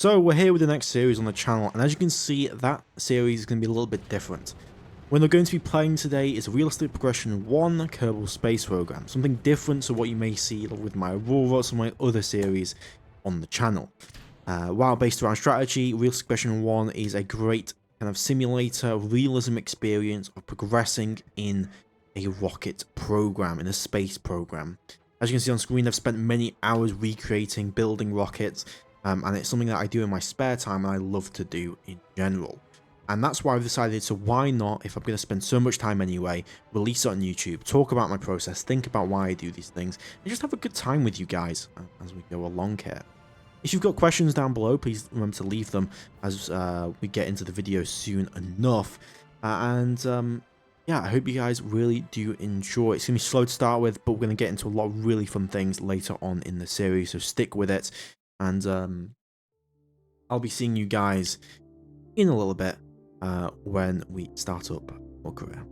So we're here with the next series on the channel, and as you can see, that series is going to be a little bit different. What we're going to be playing today is Realistic Progression 1 Kerbal Space Program, something different to what you may see with my Aurora or some of my other series on the channel. While based around strategy, Realistic Progression 1 is a great kind of simulator, realism experience of progressing in a rocket program, in a space program. As you can see on screen, I've spent many hours recreating, building rockets, and it's something that I do in my spare time and I love to do in general. And that's why I've decided, so why not, if I'm going to spend so much time anyway, release it on YouTube, talk about my process, think about why I do these things, and just have a good time with you guys as we go along here. If you've got questions down below, please remember to leave them as we get into the video soon enough. Yeah, I hope you guys really do enjoy. It's going to be slow to start with, but we're going to get into a lot of really fun things later on in the series, so stick with it. And I'll be seeing you guys in a little bit when we start up our career.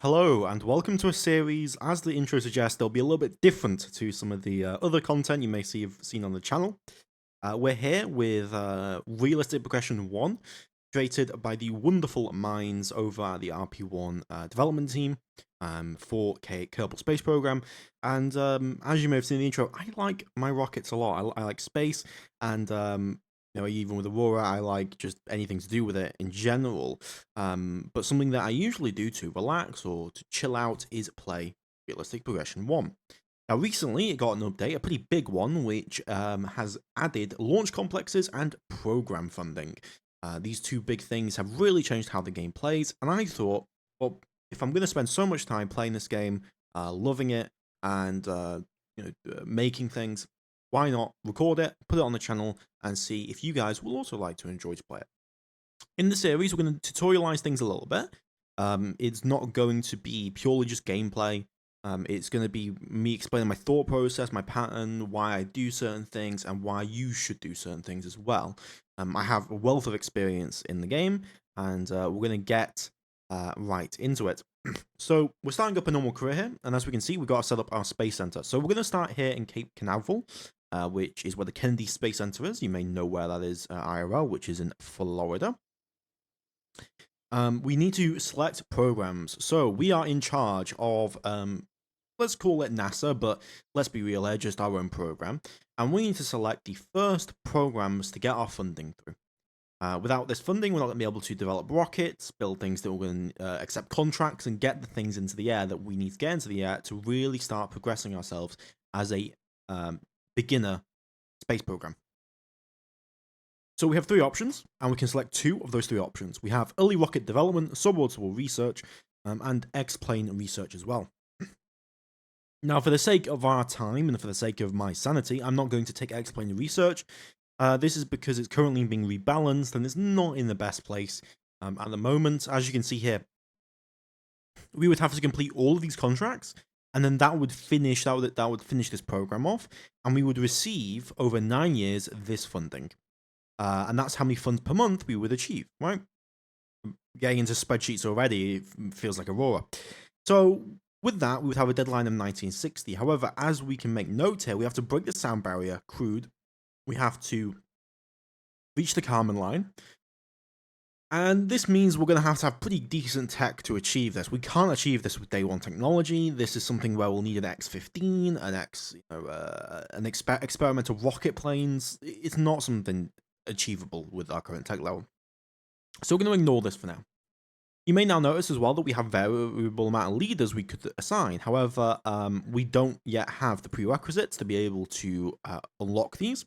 Hello and welcome to a series. As the intro suggests, they'll be a little bit different to some of the other content you may have seen on the channel. We're here with Realistic Progression 1, created by the wonderful minds over at the RP-1 development team for Kerbal Space Program. And as you may have seen in the intro, I like my rockets a lot. I like space, and you know, even with Aurora, I like just anything to do with it in general. But something that I usually do to relax or to chill out is play Realistic Progression 1. Now, recently, it got an update, a pretty big one, which has added launch complexes and program funding. These two big things have really changed how the game plays, and I thought, well, if I'm going to spend so much time playing this game, loving it, and making things, why not record it, put it on the channel, and see if you guys will also like to enjoy to play it. In the series, we're going to tutorialize things a little bit. It's not going to be purely just gameplay. It's going to be me explaining my thought process, my pattern, why I do certain things, and why you should do certain things as well. I have a wealth of experience in the game, and we're going to get right into it. So we're starting up a normal career here, and as we can see, we've got to set up our space center. So we're going to start here in Cape Canaveral, which is where the Kennedy Space Center is. You may know where that is, IRL, which is in Florida. We need to select programs. So we are in charge of, let's call it NASA, but let's be real here, just our own program. And we need to select the first programs to get our funding through. Without this funding, we're not going to be able to develop rockets, build things that we're going to accept contracts, and get the things into the air that we need to get into the air to really start progressing ourselves as a beginner space program. So we have three options, and we can select two of those three options. We have early rocket development, suborbital research, and X-plane research as well. Now, for the sake of our time and for the sake of my sanity, I'm not going to take X-plane research. This is because it's currently being rebalanced and it's not in the best place at the moment. As you can see here, we would have to complete all of these contracts, and then that would finish this program off, and we would receive over 9 years this funding. And that's how many funds per month we would achieve, right? Getting into spreadsheets already, it feels like Aurora. So with that, we would have a deadline of 1960. However, as we can make note here, we have to break the sound barrier, crude. We have to reach the Kármán line. And this means we're going to have pretty decent tech to achieve this. We can't achieve this with day one technology. This is something where we'll need an X-15, an experimental rocket planes. It's not something achievable with our current tech level. So we're going to ignore this for now. You may now notice as well that we have variable amount of leaders we could assign. However, we don't yet have the prerequisites to be able to unlock these.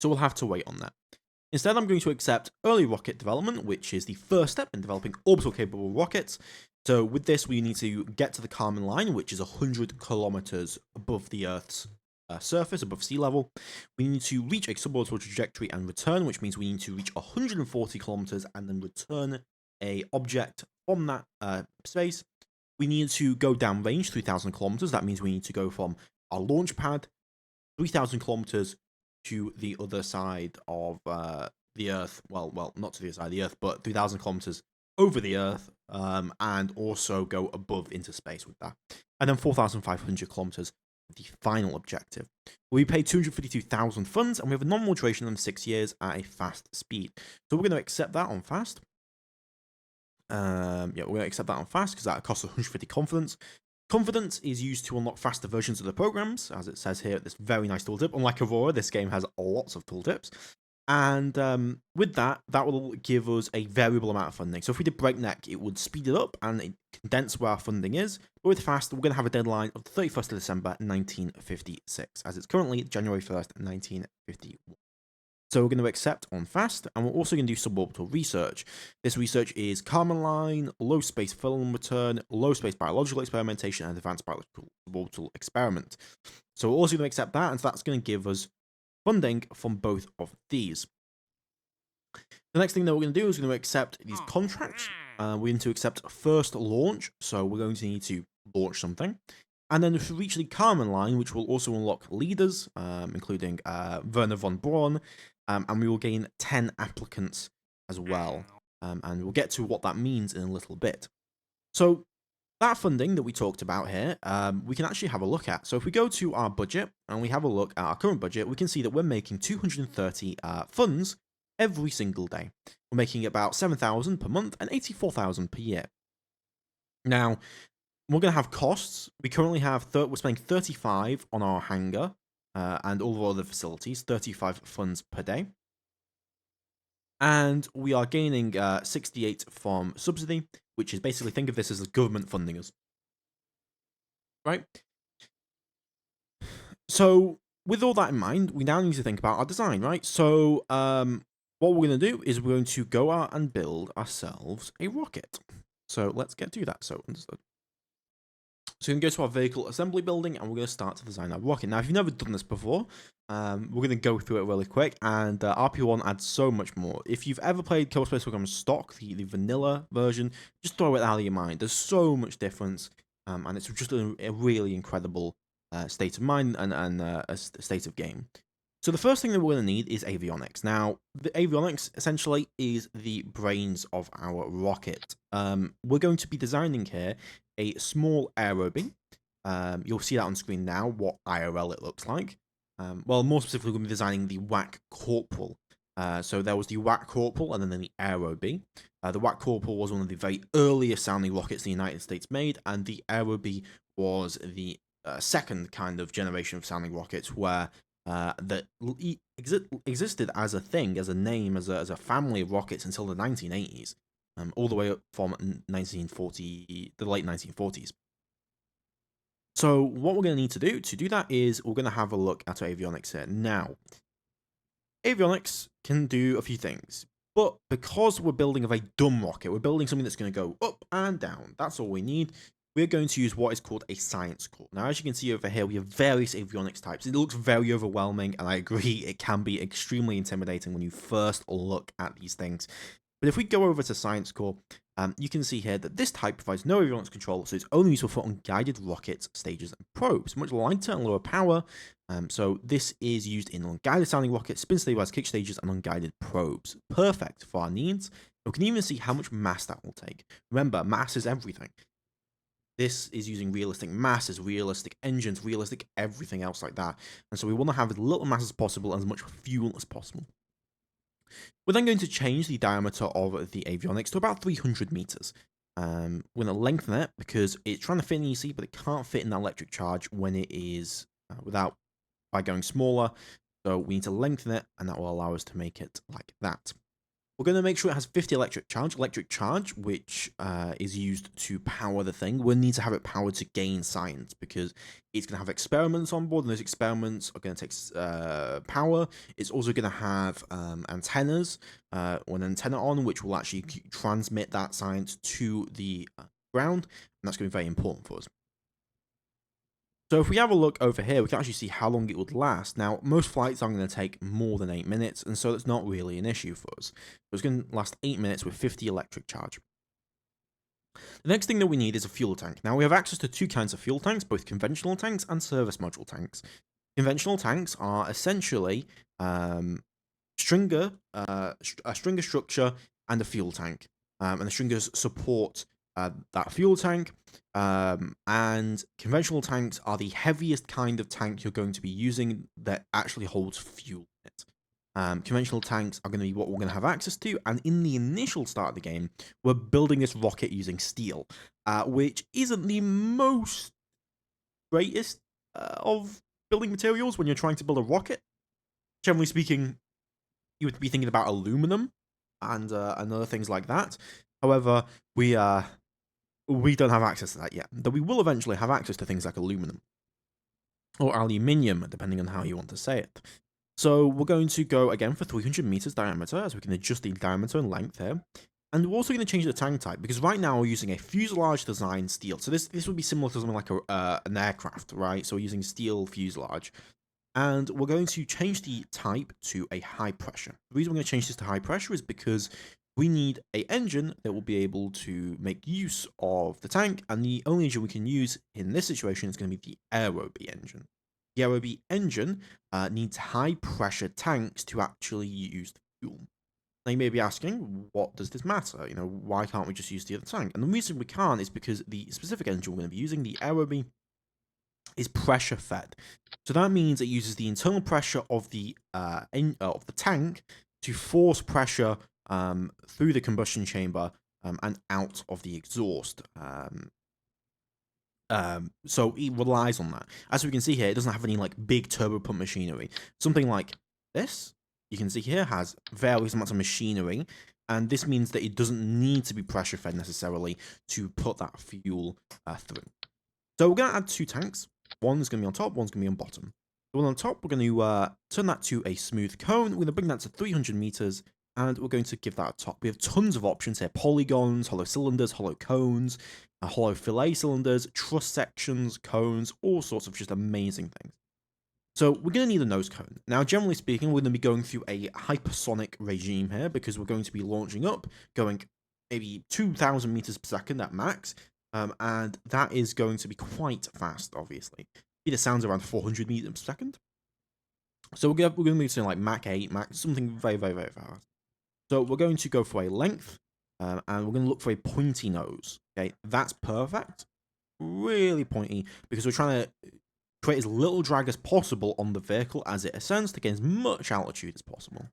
So we'll have to wait on that. Instead, I'm going to accept early rocket development, which is the first step in developing orbital capable rockets. So with this, we need to get to the Kármán line, which is 100 kilometers above the Earth's surface, above sea level. We need to reach a suborbital trajectory and return, which means we need to reach 140 kilometers and then return a object from that space We need to go downrange 3,000 kilometers. That means we need to go from our launch pad 3,000 kilometers to the other side of the Earth. Well, not to the other side of the Earth, but 3,000 kilometers over the Earth, and also go above into space with that. And then 4,500 kilometers, the final objective. We pay 252,000 funds, and we have a nominal duration of 6 years at a fast speed. So we're going to accept that on fast. Yeah, we're going to accept that on fast because that costs 150 confidence. Confidence is used to unlock faster versions of the programs, as it says here at this very nice tooltip. Unlike Aurora, this game has lots of tooltips. And with that, that will give us a variable amount of funding. So if we did breakneck, it would speed it up and it condense where our funding is. But with fast, we're going to have a deadline of the 31st of December 1956, as it's currently January 1st, 1951. So we're going to accept on fast, and we're also going to do suborbital research. This research is Kármán line, low space film return, low space biological experimentation, and advanced biological suborbital experiment. So we're also going to accept that, and so that's going to give us funding from both of these. The next thing that we're going to do is going to accept these contracts. We're going to accept first launch, so we're going to need to launch something. And then to reach the Kármán line, which will also unlock leaders, including Werner von Braun, and we will gain 10 applicants as well. And we'll get to what that means in a little bit. So that funding that we talked about here, we can actually have a look at. So if we go to our budget and we have a look at our current budget, we can see that we're making 230 funds every single day. We're making about 7,000 per month and 84,000 per year. Now, we're going to have costs. We currently have, we're spending 35 on our hangar and all of our other facilities, 35 funds per day. And we are gaining 68 from subsidy, which is basically, think of this as the government funding us. Right? So with all that in mind, we now need to think about our design, right? So what we're going to do is we're going to go out and build ourselves a rocket. So let's get to that. So understood. So we're going to go to our vehicle assembly building and we're going to start to design our rocket. Now, if you've never done this before, we're going to go through it really quick, and RP-1 adds so much more. If you've ever played Kerbal Space Program stock, the vanilla version, just throw it out of your mind. There's so much difference, and it's just a really incredible state of mind and a state of game. So the first thing that we're going to need is avionics. Now, the avionics essentially is the brains of our rocket. We're going to be designing here a small aerobee. You'll see that on screen now, what IRL it looks like. Well, more specifically, we're going to be designing the WAC Corporal. So there was the WAC Corporal and then the aerobee. The WAC Corporal was one of the very earliest sounding rockets the United States made, and the aerobee was the second kind of generation of sounding rockets where that existed as a thing, as a name, as a family of rockets until the 1980s, all the way up from the late 1940s. So what we're going to need to do that is we're going to have a look at our avionics here. Now, avionics can do a few things, but because we're building a very dumb rocket, we're building something that's going to go up and down. That's all we need. We're going to use what is called a science core. Now, as you can see over here, we have various avionics types. It looks very overwhelming, and I agree, it can be extremely intimidating when you first look at these things. But if we go over to science core, you can see here that this type provides no avionics control, so it's only useful for unguided rockets, stages, and probes. Much lighter and lower power, so this is used in unguided sounding rockets, spin stabilized kick stages, and unguided probes. Perfect for our needs. We can even see how much mass that will take. Remember, mass is everything. This is using realistic masses, realistic engines, realistic everything else like that. And so we want to have as little mass as possible and as much fuel as possible. We're then going to change the diameter of the avionics to about 300 meters. We're going to lengthen it because it's trying to fit in EC, but it can't fit in that electric charge when it is by going smaller. So we need to lengthen it, and that will allow us to make it like that. We're going to make sure it has 50 electric charge, which is used to power the thing. We'll need to have it powered to gain science because it's going to have experiments on board, and those experiments are going to take power. It's also going to have antennas, an antenna on, which will actually transmit that science to the ground, and that's going to be very important for us. So if we have a look over here, we can actually see how long it would last. Now, most flights are going to take more than 8 minutes, and so it's not really an issue for us. It's going to last 8 minutes with 50 electric charge. The next thing that we need is a fuel tank. Now we have access to two kinds of fuel tanks, both conventional tanks and service module tanks. Conventional tanks are essentially a stringer structure and a fuel tank. And the stringers support that fuel tank. And conventional tanks are the heaviest kind of tank you're going to be using that actually holds fuel in it. Conventional tanks are going to be what we're going to have access to, and in the initial start of the game, we're building this rocket using steel, which isn't the most greatest of building materials when you're trying to build a rocket. Generally speaking, you would be thinking about aluminum and other things like that. However, we don't have access to that yet, though we will eventually have access to things like aluminum or aluminium, depending on how you want to say it. So we're going to go again for 300 meters diameter, as we can adjust the diameter and length here. And we're also going to change the tank type, because right now we're using a fuselage design steel. So this would be similar to something like an aircraft, right? So we're using steel fuselage. And we're going to change the type to a high pressure. The reason we're going to change this to high pressure is because we need an engine that will be able to make use of the tank, and the only engine we can use in this situation is going to be the Aerobee engine. The Aerobee engine needs high pressure tanks to actually use the fuel. Now you may be asking, what does this matter? You know, why can't we just use the other tank? And the reason we can't is because the specific engine we're going to be using, the Aerobee, is pressure fed. So that means it uses the internal pressure of the tank to force pressure through the combustion chamber and out of the exhaust. So it relies on that. As we can see here, it doesn't have any like big turbo pump machinery. Something like this, you can see here, has various amounts of machinery, and this means that it doesn't need to be pressure fed necessarily to put that fuel through. So we're going to add two tanks. One's going to be on top, one's going to be on bottom. The one on top, we're going to turn that to a smooth cone. We're going to bring that to 300 meters, and we're going to give that a top. We have tons of options here: polygons, hollow cylinders, hollow cones, hollow fillet cylinders, truss sections, cones, all sorts of just amazing things. So we're going to need a nose cone. Now, generally speaking, we're going to be going through a hypersonic regime here, because we're going to be launching up, going maybe 2,000 meters per second at max. And that is going to be quite fast, obviously. It sounds around 400 meters per second. So we're going to move to like Mach 8, something very, very, very fast. So we're going to go for a length, and we're going to look for a pointy nose. Okay, that's perfect. Really pointy, because we're trying to create as little drag as possible on the vehicle as it ascends to gain as much altitude as possible.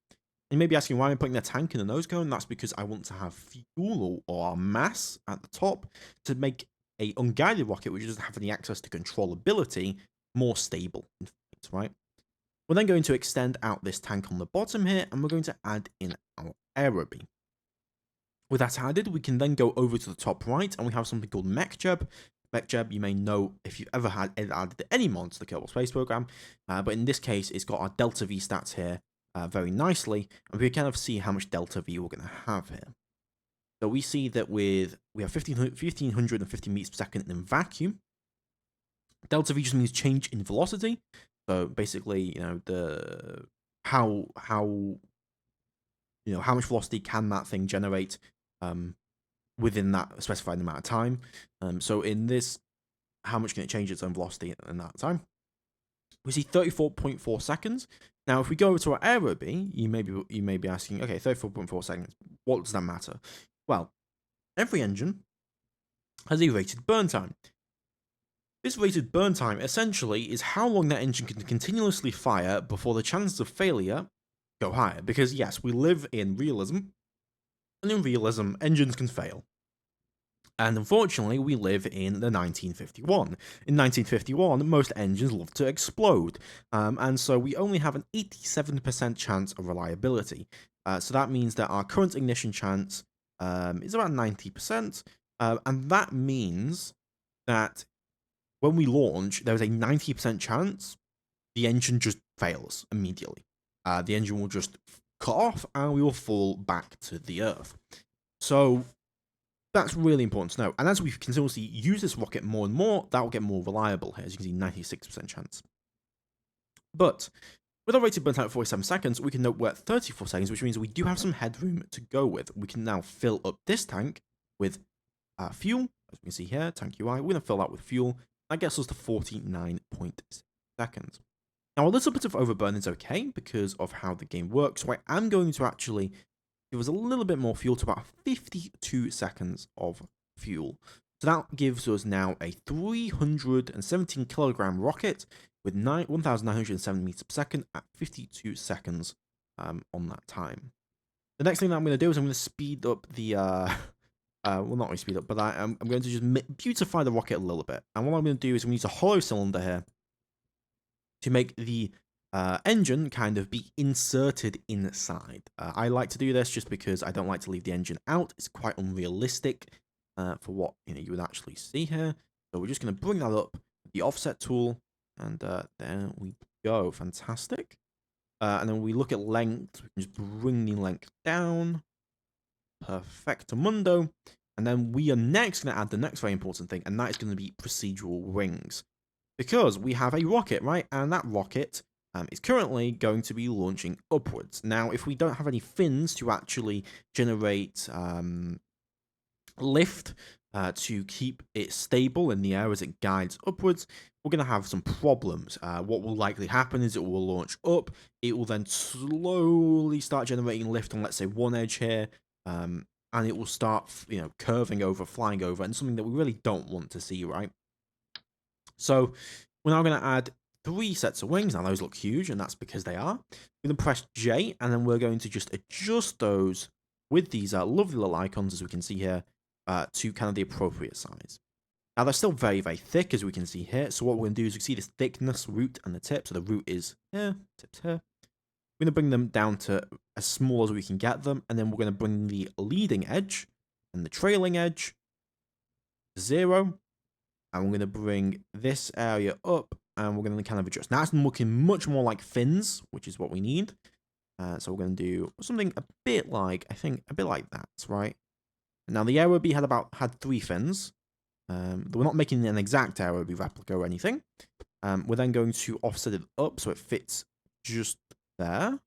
You may be asking, why am I putting the tank in the nose cone? That's because I want to have fuel or mass at the top to make a unguided rocket, which doesn't have any access to controllability, more stable in flight, right? We're then going to extend out this tank on the bottom here, and we're going to add in our Aerobee. With that added, we can then go over to the top right, and we have something called MechJeb. MechJeb, you may know if you've ever had added any mod to the Kerbal Space Program, but in this case, it's got our Delta V stats here very nicely, and we can kind of see how much Delta V we're going to have here. So we see that we have 1,550 meters per second in vacuum. Delta V just means change in velocity. So basically, you know, how much velocity can that thing generate within that specified amount of time. So in this, how much can it change its own velocity in that time? We see 34.4 seconds. Now, if we go over to our Aerobee, you may be asking, okay, 34.4 seconds, what does that matter? Well, every engine has a rated burn time. This rated burn time essentially is how long that engine can continuously fire before the chances of failure go higher. Because yes, we live in realism, and in realism, engines can fail. And unfortunately, we live in the 1951. In 1951, most engines love to explode, and so we only have an 87% chance of reliability. So that means that our current ignition chance is about 90%, and that means that when we launch, there is a 90% chance the engine just fails immediately. The engine will just cut off, and we will fall back to the Earth. So that's really important to know. And as we continuously use this rocket more and more, that will get more reliable here. As you can see, 96% chance. But with our rated burn time at 47 seconds, we can note we're at 34 seconds, which means we do have some headroom to go with. We can now fill up this tank with fuel, as we can see here, tank UI. We're going to fill that with fuel. That gets us to 49.6 seconds. Now, a little bit of overburn is okay because of how the game works, so I am going to actually give us a little bit more fuel to about 52 seconds of fuel. So that gives us now a 317 kilogram rocket with 1,907 meters per second at 52 seconds on that time. The next thing that I'm going to do is I'm going to speed up the, well, not really speed up, but I'm going to just beautify the rocket a little bit. And what I'm going to do is I'm going to use a hollow cylinder here to make the engine kind of be inserted inside. I like to do this just because I don't like to leave the engine out. It's quite unrealistic for what you would actually see here. So we're just going to bring that up, the offset tool, and there we go. Fantastic. And then we look at length. We can just bring the length down. Perfectamundo. And then we are next going to add the next very important thing, and that is going to be procedural rings. Because we have a rocket, right? And that rocket is currently going to be launching upwards. Now, if we don't have any fins to actually generate lift to keep it stable in the air as it guides upwards, we're going to have some problems. What will likely happen is it will launch up. It will then slowly start generating lift on, let's say, one edge here. And it will start, curving over, flying over, and something that we really don't want to see, right? So we're now going to add 3 sets of wings. Now those look huge, and that's because they are. We're going to press J, and then we're going to just adjust those with these lovely little icons, as we can see here, to kind of the appropriate size. Now they're still very, very thick, as we can see here. So what we're going to do is we see this thickness root and the tip. So the root is here, tip's here. We're going to bring them down to as small as we can get them, and then we're going to bring the leading edge and the trailing edge to 0. And we're going to bring this area up, and we're going to kind of adjust. Now it's looking much more like fins, which is what we need. So we're going to do something a bit like, I think, a bit like that, right? Now the Aero B had 3 fins. We're not making an exact Aero B replica or anything. We're then going to offset it up so it fits just there.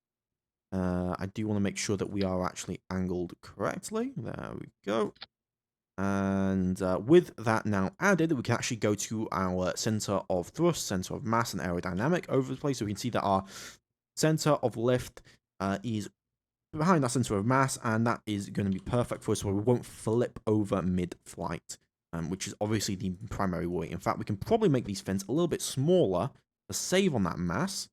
I do want to make sure that we are actually angled correctly. There we go. And with that now added, we can actually go to our center of thrust, center of mass, and aerodynamic over the place. So we can see that our center of lift is behind our center of mass, and that is going to be perfect for us so we won't flip over mid-flight, which is obviously the primary worry. In fact, we can probably make these fins a little bit smaller to save on that mass,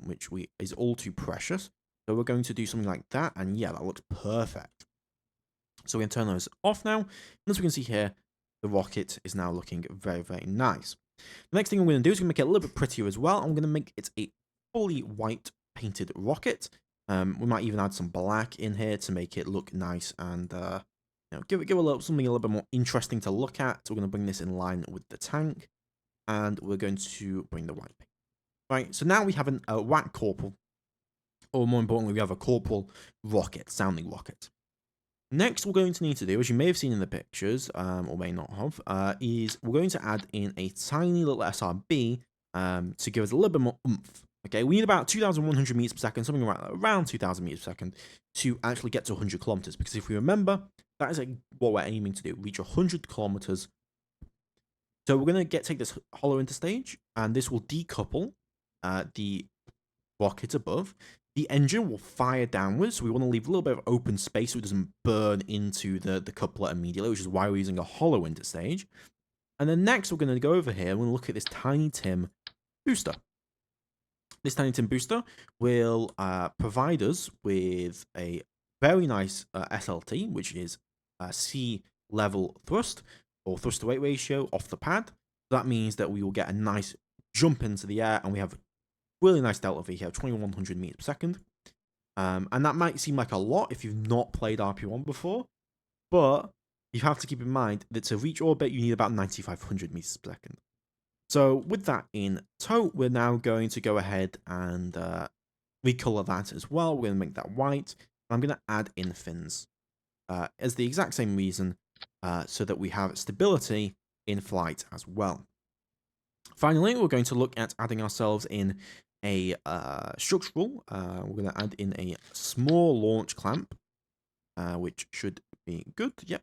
which is all too precious. So we're going to do something like that, and yeah, that looks perfect. So we can turn those off now. And as we can see here, the rocket is now looking very, very nice. The next thing I'm going to do is make it a little bit prettier as well. I'm going to make it a fully white painted rocket. We might even add some black in here to make it look nice and give it something a little bit more interesting to look at. So we're going to bring this in line with the tank, and we're going to bring the white paint. Right, so now we have a white corporal, or more importantly, we have a corporal rocket, sounding rocket. Next, we're going to need to do, as you may have seen in the pictures, or may not have, is we're going to add in a tiny little SRB to give us a little bit more oomph. Okay, we need about 2,100 meters per second, something around 2,000 meters per second, to actually get to 100 kilometers. Because if we remember, that is what we're aiming to do, reach 100 kilometers. So we're going to take this hollow into stage, and this will decouple the rocket above. The engine will fire downwards, so we want to leave a little bit of open space so it doesn't burn into the coupler immediately, which is why we're using a hollow into stage. And then next, we're going to go over here and we'll look at this Tiny Tim booster. This Tiny Tim booster will provide us with a very nice SLT, which is sea level thrust, or thrust to weight ratio off the pad. So that means that we will get a nice jump into the air, and we have really nice delta V here, 2,100 meters per second. And that might seem like a lot if you've not played RP-1 before, but you have to keep in mind that to reach orbit, you need about 9,500 meters per second. So with that in tow, we're now going to go ahead and recolor that as well. We're going to make that white. I'm going to add in fins as the exact same reason, so that we have stability in flight as well. Finally, we're going to look at adding ourselves in a structural. We're going to add in a small launch clamp, which should be good. Yep.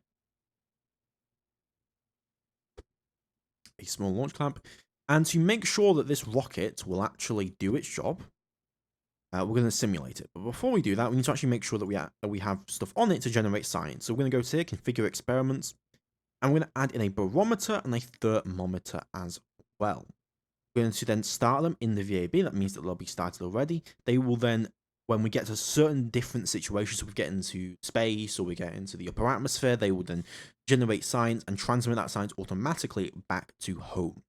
a small launch clamp. And to make sure that this rocket will actually do its job, we're going to simulate it. But before we do that, we need to actually make sure that we have stuff on it to generate science. So we're going to go to here, configure experiments, and we're going to add in a barometer and a thermometer as well. We're going to then start them in the VAB. That means that they'll be started already. They will then, when we get to certain different situations, so we get into space or we get into the upper atmosphere, they will then generate science and transmit that science automatically back to home.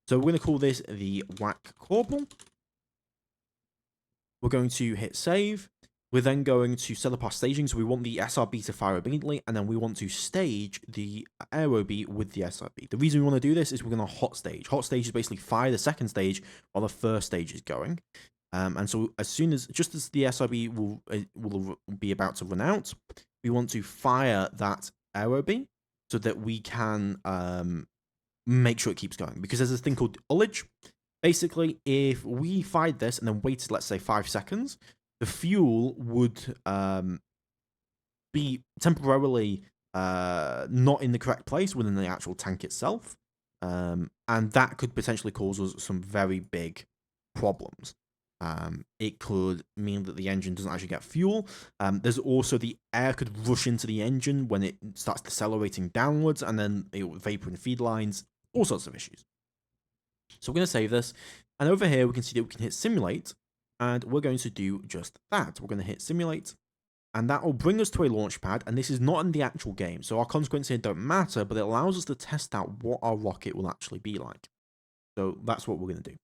So we're going to call this the whack Kerbal. We're going to hit save. We're then going to set up our staging. So we want the SRB to fire immediately, and then we want to stage the aerobee with the SRB. The reason we want to do this is we're going to hot stage. Hot stage is basically fire the second stage while the first stage is going. And so just as the SRB will be about to run out, we want to fire that aerobee so that we can make sure it keeps going. Because there's this thing called ullage. Basically, if we fired this and then waited, let's say, 5 seconds, the fuel would be temporarily not in the correct place within the actual tank itself. And that could potentially cause us some very big problems. It could mean that the engine doesn't actually get fuel. There's also the air could rush into the engine when it starts decelerating downwards, and then it will vapor in feed lines, all sorts of issues. So we're going to save this, and over here we can see that we can hit simulate, and we're going to do just that. We're going to hit simulate, and that will bring us to a launch pad, and this is not in the actual game, so our consequences here don't matter, but it allows us to test out what our rocket will actually be like. So that's what we're going to do.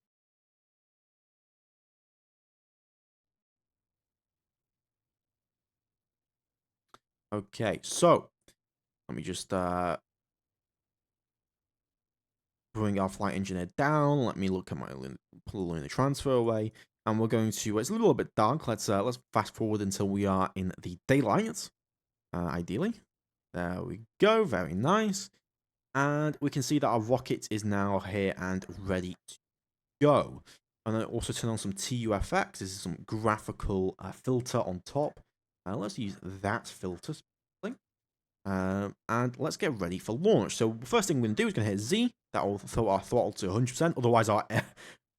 Okay, so let me just bring our flight engineer down. Let me look at my pull the lunar transfer away, and we're going to. It's a little bit dark. Let's fast forward until we are in the daylight. Ideally, there we go. Very nice, and we can see that our rocket is now here and ready to go. And then also turn on some TUFX. This is some graphical filter on top. Let's use that filter. And let's get ready for launch. So the first thing we're going to do is going to hit Z. That will throw our throttle to 100%. Otherwise, our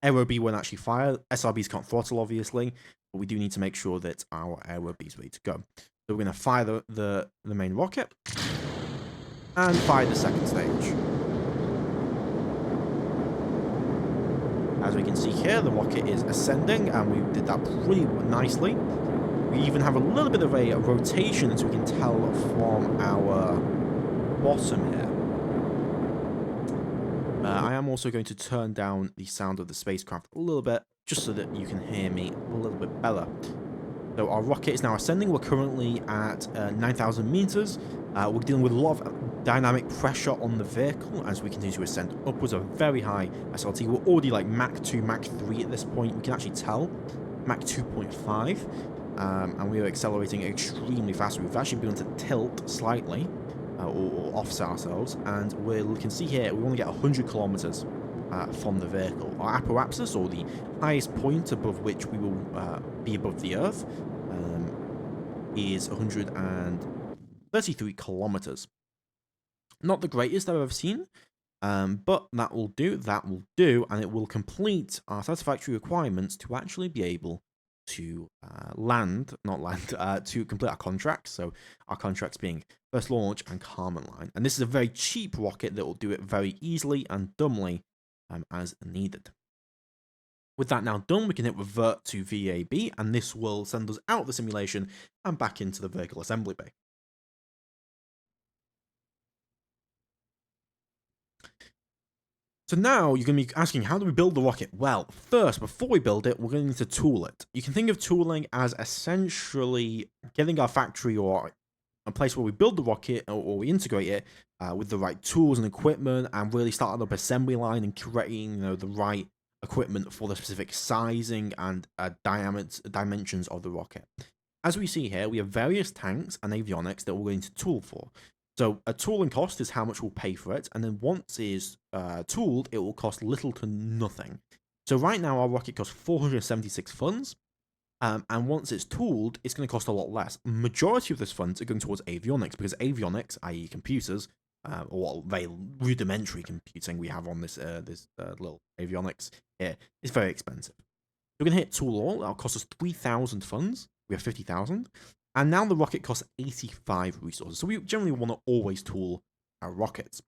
aerobee won't actually fire. SRBs can't throttle, obviously. But we do need to make sure that our aerobee is ready to go. So we're going to fire the main rocket. And fire the second stage. As we can see here, the rocket is ascending. And we did that pretty nicely. We even have a little bit of a rotation, as we can tell from our bottom here. I am also going to turn down the sound of the spacecraft a little bit, just so that you can hear me a little bit better. So our rocket is now ascending. We're currently at 9,000 meters. We're dealing with a lot of dynamic pressure on the vehicle as we continue to ascend upwards of very high SLT. We're already like Mach 2, Mach 3 at this point. We can actually tell. Mach 2.5. And we are accelerating extremely fast. We've actually begun to tilt slightly, or offset ourselves, and we can see here we want to get 100 kilometers from the vehicle. Our apoapsis, or the highest point above which we will be above the Earth, is 133 kilometers. Not the greatest I've ever seen, but that will do, and it will complete our satisfactory requirements to actually be able to to complete our contracts. So our contracts being first launch and Kármán line. And this is a very cheap rocket that will do it very easily and dumbly as needed. With that now done, we can hit revert to VAB, and this will send us out of the simulation and back into the vehicle assembly bay. So now you're going to be asking, how do we build the rocket? Well, first, before we build it, we're going to need to tool it. You can think of tooling as essentially getting our factory or a place where we build the rocket or we integrate it with the right tools and equipment, and really starting up assembly line and creating the right equipment for the specific sizing and dimensions of the rocket. As we see here, we have various tanks and avionics that we're going to tool for. So a tooling cost is how much we'll pay for it, and then once it's tooled, it will cost little to nothing. So right now our rocket costs 476 funds, and once it's tooled, it's going to cost a lot less. Majority of those funds are going towards avionics, because avionics, i.e. computers, or very rudimentary computing we have on this little avionics here is very expensive. We're going to hit tool all. That'll cost us 3,000 funds. We have 50,000. And now the rocket costs 85 resources. So we generally want to always tool our rockets.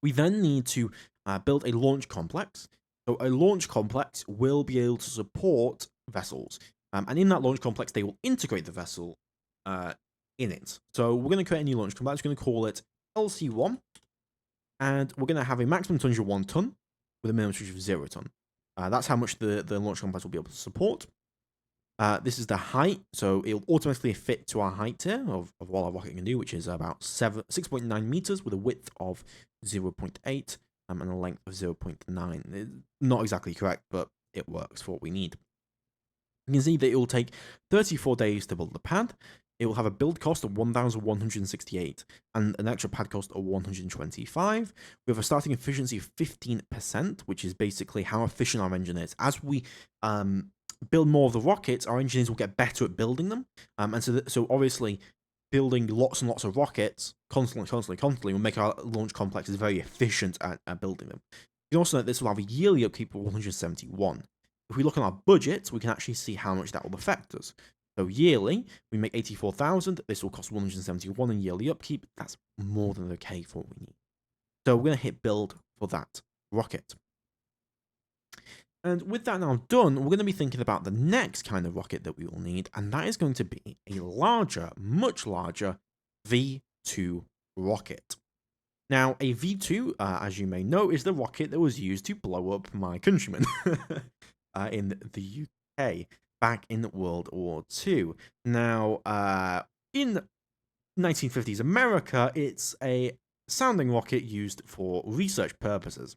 We then need to build a launch complex. So a launch complex will be able to support vessels. And in that launch complex, they will integrate the vessel in it. So we're going to create a new launch complex. We're going to call it LC1. And we're going to have a maximum tonnage of 1 ton with a minimum tonnage of 0 ton. That's how much the launch complex will be able to support. This is the height, so it'll automatically fit to our height here of what our rocket can do, which is about 6.9 meters with a width of 0.8 and a length of 0.9. It's not exactly correct, but it works for what we need. You can see that it will take 34 days to build the pad. It will have a build cost of 1,168 and an extra pad cost of 125. We have a starting efficiency of 15%, which is basically how efficient our engine is. As we build more of the rockets, our engineers will get better at building them. And so obviously, building lots and lots of rockets constantly will make our launch complexes very efficient at building them. You can also note this will have a yearly upkeep of 171. If we look on our budget, we can actually see how much that will affect us. So yearly, we make 84,000. This will cost 171 in yearly upkeep. That's more than okay for what we need. So we're going to hit build for that rocket. And with that now done, we're going to be thinking about the next kind of rocket that we will need, and that is going to be a larger, much larger V2 rocket. Now, a V2, as you may know, is the rocket that was used to blow up my countrymen in the UK back in World War II. Now, in 1950s America, it's a sounding rocket used for research purposes.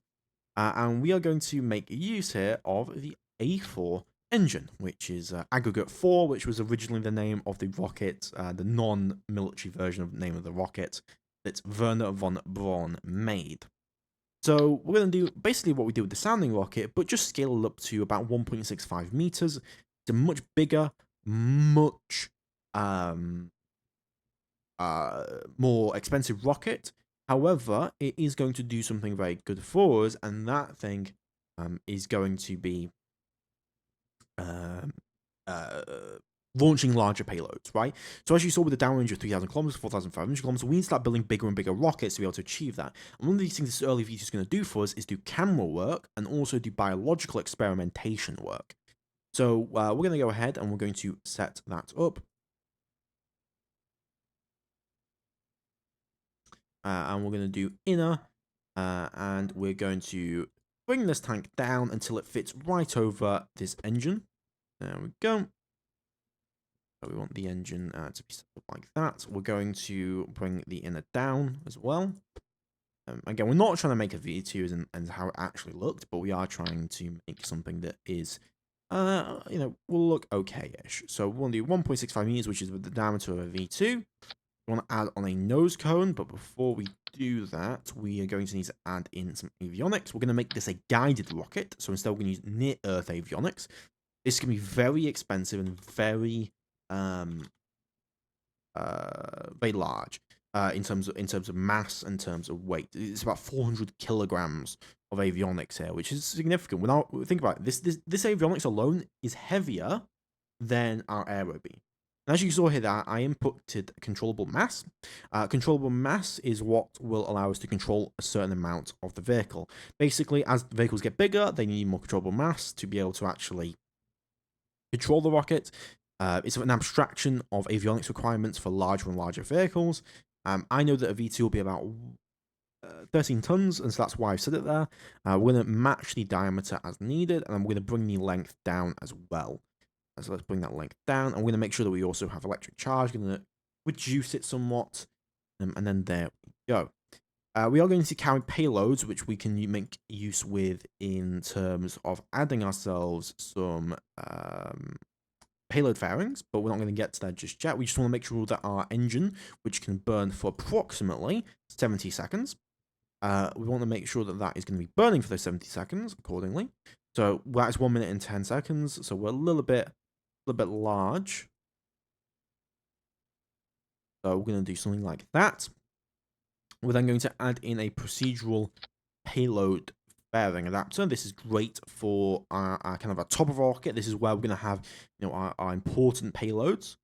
And we are going to make use here of the A4 engine, which is Aggregate 4, which was originally the name of the rocket, the non-military version of the name of the rocket that Werner von Braun made. So we're going to do basically what we did with the sounding rocket, but just scale it up to about 1.65 meters. It's a much bigger, much more expensive rocket. However, it is going to do something very good for us, and that thing is going to be launching larger payloads, right? So as you saw with the downrange of 3,000 kilometers, 4,500 kilometers, we need to start building bigger and bigger rockets to be able to achieve that. And one of these things this early V2 is going to do for us is do camera work and also do biological experimentation work. So we're going to go ahead and we're going to set that up. And we're going to do inner, and we're going to bring this tank down until it fits right over this engine. There we go. So we want the engine to be set up like that. We're going to bring the inner down as well. Again, we're not trying to make a V2 and how it actually looked, but we are trying to make something that is, will look okay-ish. So we want to do 1.65 meters, which is the diameter of a V2. We want to add on a nose cone, but before we do that, we are going to need to add in some avionics. We're going to make this a guided rocket, so instead we're going to use near-Earth avionics. This can be very expensive and very, very large in terms of mass and terms of weight. It's about 400 kilograms of avionics here, which is significant. Think about it. This avionics alone is heavier than our aero beam. As you saw here, that I inputted controllable mass. Controllable mass is what will allow us to control a certain amount of the vehicle. Basically, as the vehicles get bigger, they need more controllable mass to be able to actually control the rocket. It's an abstraction of avionics requirements for larger and larger vehicles. I know that a V2 will be about 13 tons, and so that's why I've set it there. We're going to match the diameter as needed, and we're going to bring the length down as well. So let's bring that length down. I'm going to make sure that we also have electric charge. I'm going to reduce it somewhat. And then there we go. We are going to carry payloads, which we can make use with in terms of adding ourselves some payload fairings, but we're not going to get to that just yet. We just want to make sure that our engine, which can burn for approximately 70 seconds, we want to make sure that that is going to be burning for those 70 seconds accordingly. So that's 1 minute and 10 seconds. So we're a little bit large. So we're going to do something like that. We're then going to add in a procedural payload fairing adapter. This is great for our kind of our top of our rocket. This is where we're going to have, our important payloads.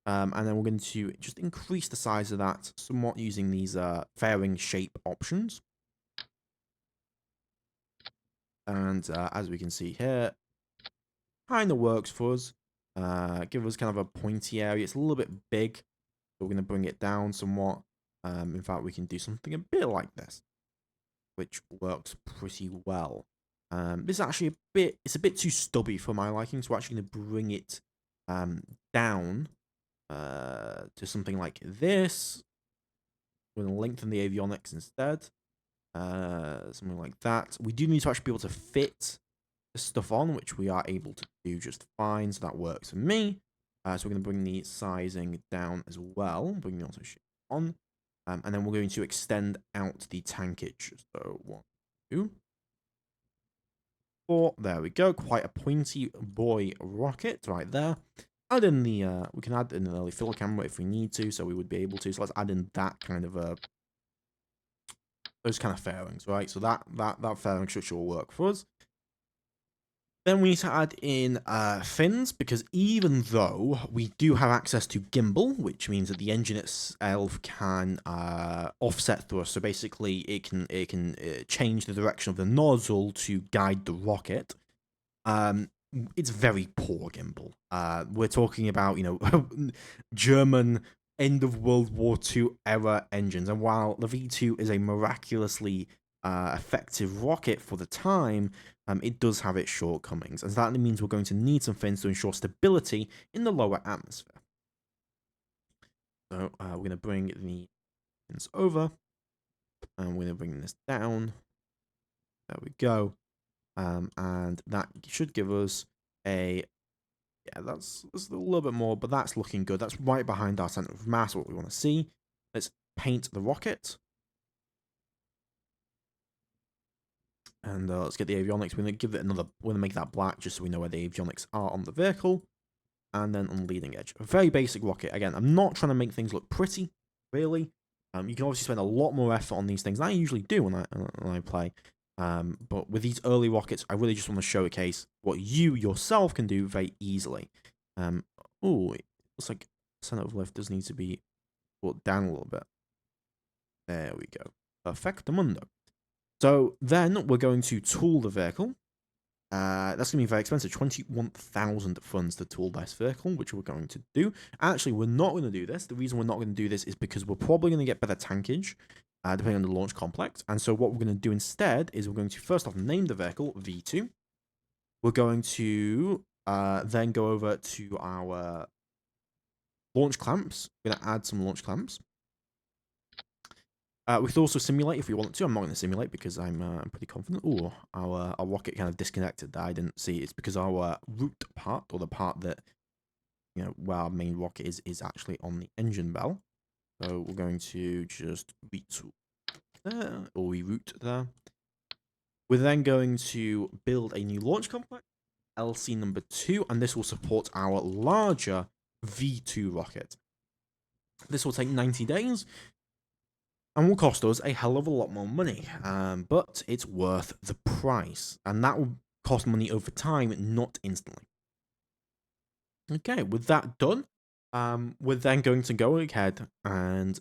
And then we're going to just increase the size of that somewhat using these fairing shape options. And as we can see here, kind of works for us. Give us kind of a pointy area. It's a little bit big, so we're going to bring it down somewhat. In fact, we can do something a bit like this, which works pretty well. This is actually it's a bit too stubby for my liking, so we're actually going to bring it down to something like this. We're going to lengthen the avionics instead. Something like that. We do need to actually be able to fit the stuff on, which we are able to do just fine, so that works for me. So we're going to bring the sizing down as well, bring the auto shape on, and then we're going to extend out the tankage. So 1, 2, 4, there we go. Quite a pointy boy rocket right there. Add in the we can add in an early fill camera if we need to, so we would be able to. So let's add in that kind of those kind of fairings, right? So that fairing structure will work for us. Then we need to add in fins, because even though we do have access to gimbal, which means that the engine itself can offset thrust, so basically it can change the direction of the nozzle to guide the rocket. It's very poor gimbal. We're talking about, German end of World War II era engines, and while the V2 is a miraculously effective rocket for the time, it does have its shortcomings, and that means we're going to need some fins to ensure stability in the lower atmosphere. So we're going to bring the fins over, and we're going to bring this down. There we go. And that should give us that's a little bit more, but that's looking good. That's right behind our center of mass, what we want to see. Let's paint the rocket. And let's get the avionics. We're going to give it we're going to make that black just so we know where the avionics are on the vehicle. And then on the leading edge. A very basic rocket. Again, I'm not trying to make things look pretty, really. You can obviously spend a lot more effort on these things than I usually do when I play. But with these early rockets, I really just want to showcase what you yourself can do very easily. Oh, it looks like center of lift does need to be brought down a little bit. There we go. Perfectamundo. So then we're going to tool the vehicle. That's going to be very expensive. 21,000 funds to tool this vehicle, which we're going to do. Actually, we're not going to do this. The reason we're not going to do this is because we're probably going to get better tankage, depending on the launch complex. And so what we're going to do instead is we're going to first off name the vehicle V2. We're going to then go over to our launch clamps. We're going to add some launch clamps. We could also simulate if we want to. I'm not going to simulate because I'm pretty confident. Oh, our rocket kind of disconnected there. I didn't see. It's because our root part, or the part that, where our main rocket is actually on the engine bell. So we're going to just retool there, or reroute there. We're then going to build a new launch complex, LC number 2, and this will support our larger V2 rocket. This will take 90 days. And will cost us a hell of a lot more money, but it's worth the price. And that will cost money over time, not instantly. Okay, with that done, we're then going to go ahead and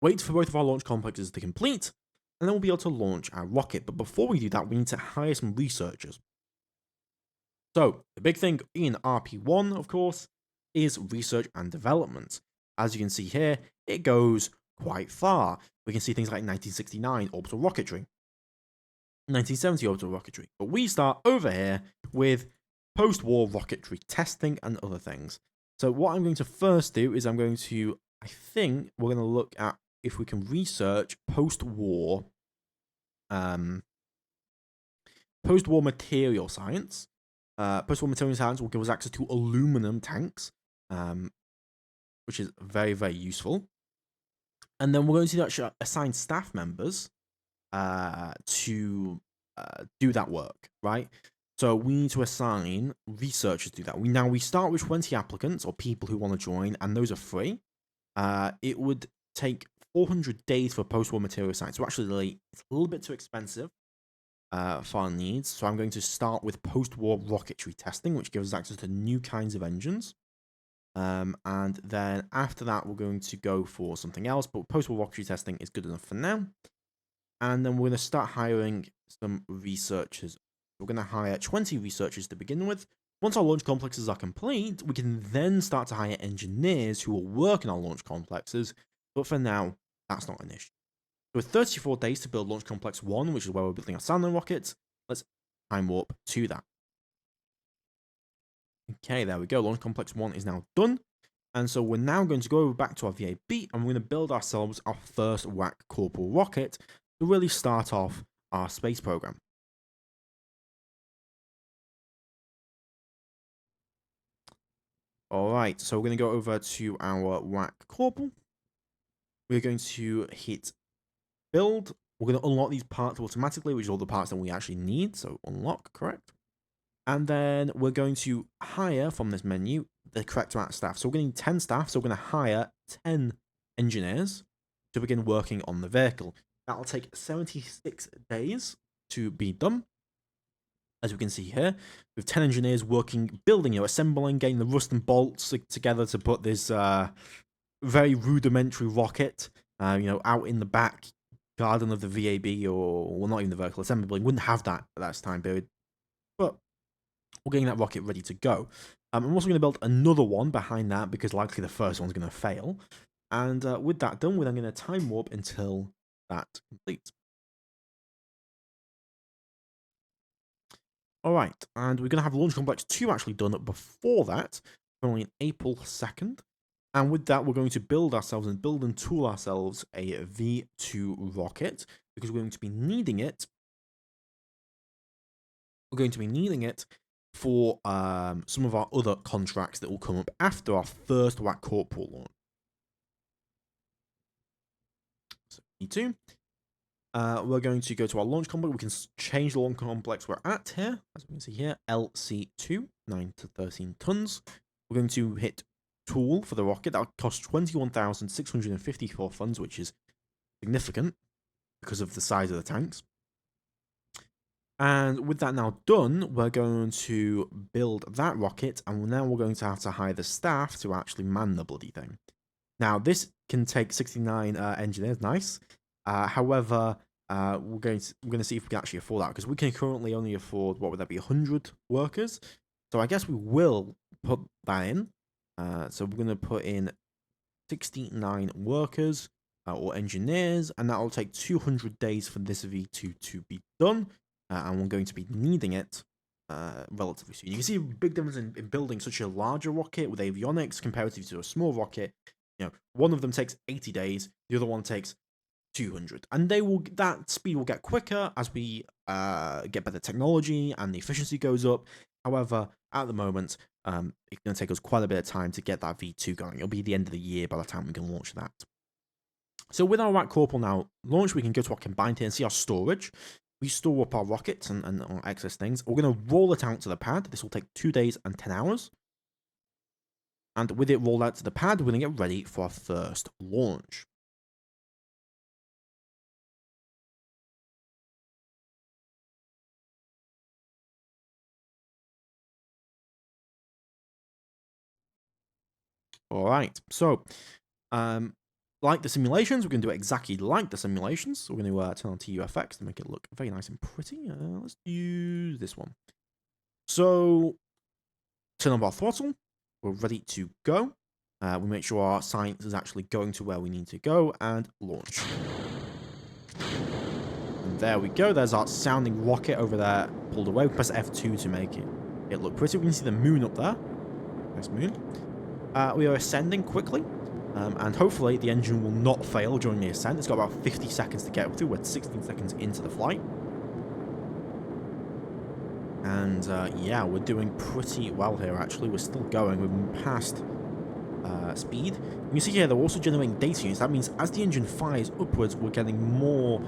wait for both of our launch complexes to complete, and then we'll be able to launch our rocket. But before we do that, we need to hire some researchers. So, the big thing in RP-1, of course, is research and development. As you can see here, it goes quite far. We can see things like 1969 orbital rocketry, 1970 orbital rocketry. But we start over here with post-war rocketry testing and other things. So what I'm going to first do is I think we're going to look at if we can research post-war material science. Post-war material science will give us access to aluminum tanks, which is very, very useful. And then we're going to actually assign staff members to do that work, right? So we need to assign researchers to do that. We start with 20 applicants or people who want to join, and those are free. It would take 400 days for post-war material science. So actually, it's a little bit too expensive for our needs. So I'm going to start with post-war rocketry testing, which gives us access to new kinds of engines. And then after that, we're going to go for something else. But post-war rocketry testing is good enough for now. And then we're going to start hiring some researchers. We're going to hire 20 researchers to begin with. Once our launch complexes are complete, we can then start to hire engineers who will work in our launch complexes. But for now, that's not an issue. So with 34 days to build Launch Complex 1, which is where we're building our Saturn rockets, let's time warp to that. Okay, there we go. Launch Complex 1 is now done. And so we're now going to go back to our VAB and we're going to build ourselves our first WAC Corporal rocket to really start off our space program. Alright, so we're going to go over to our WAC Corporal. We're going to hit build. We're going to unlock these parts automatically, which are all the parts that we actually need. So unlock, correct. And then we're going to hire from this menu the correct amount of staff. So we're going to need 10 staff. So we're going to hire 10 engineers to begin working on the vehicle. That'll take 76 days to be done. As we can see here, with 10 engineers working, building, assembling, getting the rust and bolts together to put this very rudimentary rocket, out in the back garden of the VAB, or well, not even the vertical assembly building. Wouldn't have that at that time period. But we're getting that rocket ready to go. I'm also going to build another one behind that because likely the first one's going to fail. And with that done, we're then going to time warp until that completes. Alright, and we're going to have Launch Complex 2 actually done before that, only on April 2nd. And with that, we're going to build ourselves and build and tool ourselves a V2 rocket because we're going to be needing it. We're going to be needing it for some of our other contracts that will come up after our first WAC Corporal launch. So V2. We're going to go to our launch complex. We can change the launch complex we're at here. As we can see here, LC2, 9 to 13 tons. We're going to hit tool for the rocket. That'll cost 21,654 funds, which is significant because of the size of the tanks. And with that now done, we're going to build that rocket, and now we're going to have to hire the staff to actually man the bloody thing. Now, this can take 69 engineers, nice. However, we're going to see if we can actually afford that, because we can currently only afford, what would that be, 100 workers? So I guess we will put that in. So we're going to put in 69 workers or engineers, and that will take 200 days for this V2 to be done. And we're going to be needing it relatively soon. You can see a big difference in building such a larger rocket with avionics comparative to a small rocket. One of them takes 80 days, the other one takes 200, and that speed will get quicker as we get better technology and the efficiency goes up. However, at the moment, it's going to take us quite a bit of time to get that V2 going. It'll be the end of the year by the time we can launch that. So with our WAC Corporal now launched, we can go to our combined here and see our storage. We store up our rockets and our excess things. We're going to roll it out to the pad. This will take 2 days and 10 hours. And with it rolled out to the pad, we're going to get ready for our first launch. Alright, so like the simulations, we're going to do it exactly like the simulations. So we're going to turn on TUFX to make it look very nice and pretty. Let's use this one. So turn on our throttle. We're ready to go. We make sure our science is actually going to where we need to go, and launch. And there we go. There's our sounding rocket over there pulled away. We press F2 to make it look pretty. We can see the moon up there. Nice moon. We are ascending quickly. And hopefully the engine will not fail during the ascent. It's got about 50 seconds to get up to. We're 16 seconds into the flight. And yeah, we're doing pretty well here, actually. We're still going. We've been past speed. You can see here, they're also generating data units. That means as the engine fires upwards, we're getting more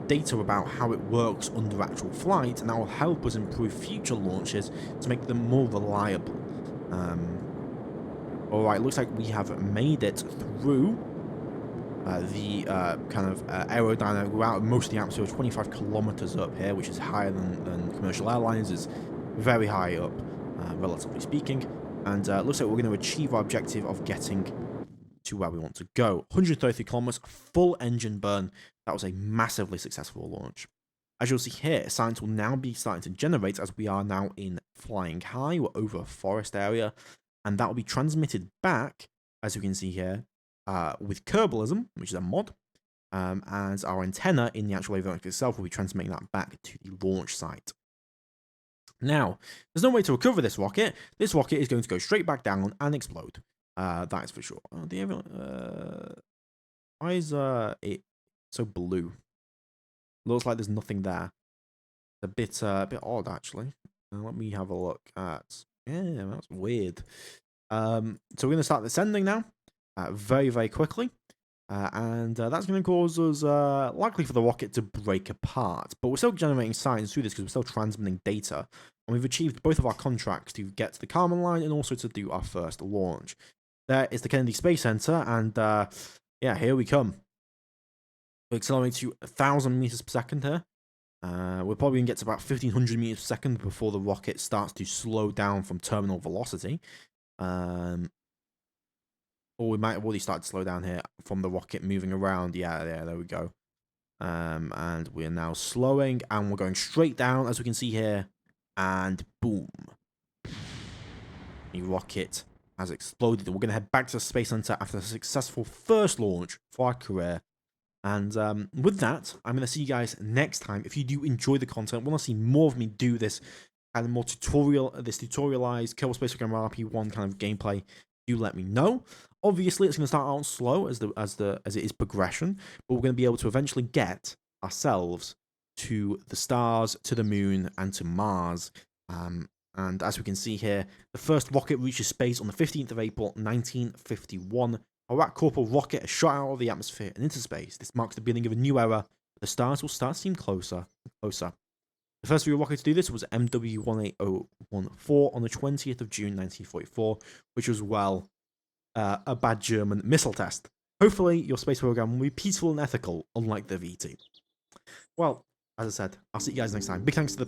data about how it works under actual flight. And that will help us improve future launches to make them more reliable. Alright, looks like we have made it through kind of aerodynamic route. Most of the atmosphere is 25 kilometers up here, which is higher than commercial airlines. Is very high up, relatively speaking. And looks like we're going to achieve our objective of getting to where we want to go. 130 kilometers, full engine burn. That was a massively successful launch. As you'll see here, science will now be starting to generate as we are now in flying high. We're over a forest area, and that will be transmitted back, as you can see here, with Kerbalism, which is a mod, and our antenna in the actual avionics itself will be transmitting that back to the launch site. Now, there's no way to recover this rocket. This rocket is going to go straight back down and explode. That is for sure. Why is it so blue? Looks like there's nothing there. A bit odd, actually. Let me have a look at. Yeah, that's weird. So we're going to start descending now, very, very quickly. And that's going to cause us, likely for the rocket to break apart. But we're still generating science through this because we're still transmitting data. And we've achieved both of our contracts to get to the Kármán line and also to do our first launch. There is the Kennedy Space Center, and yeah, here we come. We're accelerating to 1,000 meters per second here. We're probably going to get to about 1,500 meters per second before the rocket starts to slow down from terminal velocity. Or we might have already started to slow down here from the rocket moving around. Yeah, there we go. And we're now slowing, and we're going straight down, as we can see here. And boom. The rocket has exploded. We're going to head back to the Space Center after a successful first launch for our career. And with that, I'm going to see you guys next time. If you do enjoy the content, want to see more of me do this kind of more tutorialized Kerbal Space Program RP-1 kind of gameplay, do let me know. Obviously, it's going to start out slow as it is progression, but we're going to be able to eventually get ourselves to the stars, to the moon, and to Mars. And as we can see here, the first rocket reaches space on the 15th of April, 1951. A Rat Corporal rocket is shot out of the atmosphere and into space. This marks the beginning of a new era. The stars will start to seem closer and closer. The first real rocket to do this was MW18014 on the 20th of June 1944, which was, well, a bad German missile test. Hopefully, your space program will be peaceful and ethical, unlike the VT. Well, as I said, I'll see you guys next time. Big thanks to the